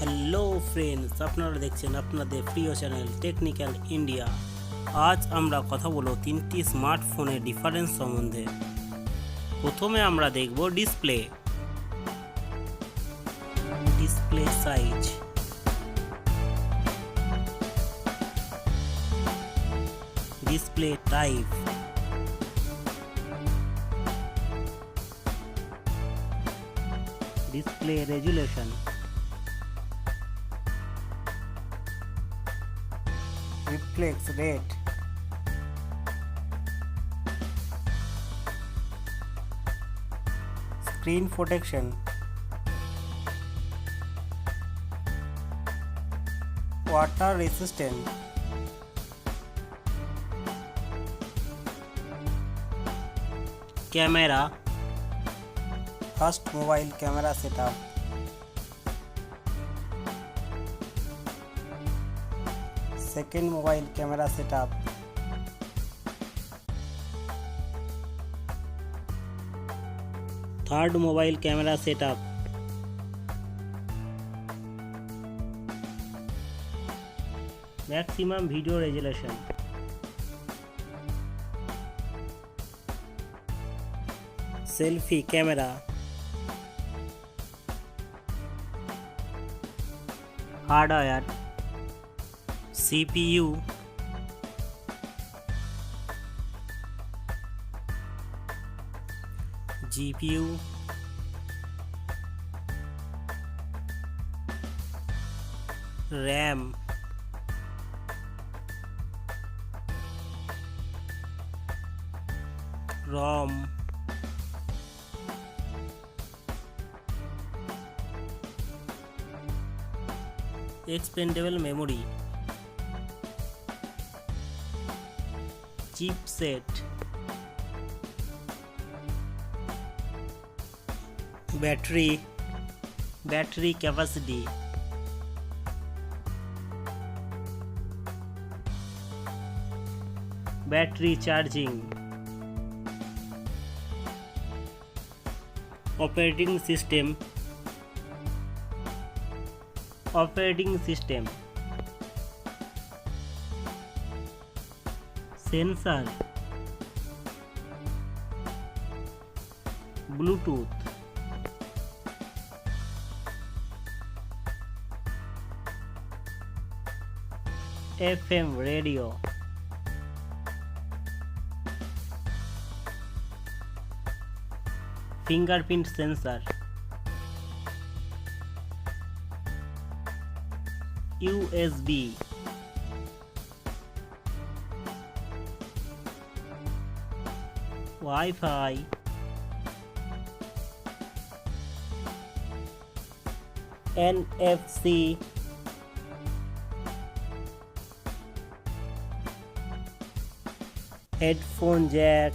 Hello friends, আপনারা দেখছেন আপনাদের প্রিয় চ্যানেল টেকনিক্যাল ইন্ডিয়া। আজ আমরা কথা বলবো তিনটি স্মার্টফোনের ডিফারেন্স সম্বন্ধে। প্রথমে আমরা দেখব display size, display type, display resolution, reflex rate, screen protection, water resistant, camera, first mobile camera setup, second mobile camera setup, third mobile camera setup, maximum video resolution, selfie camera, hardware, CPU, GPU, RAM, ROM, expandable memory, chipset, battery capacity, battery charging, operating system, sensor, Bluetooth, FM radio, fingerprint sensor, USB, Wi-Fi, NFC, headphone jack,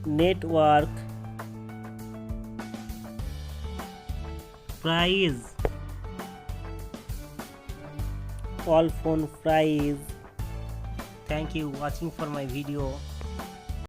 network, price, all phone price. Thank you watching for my video.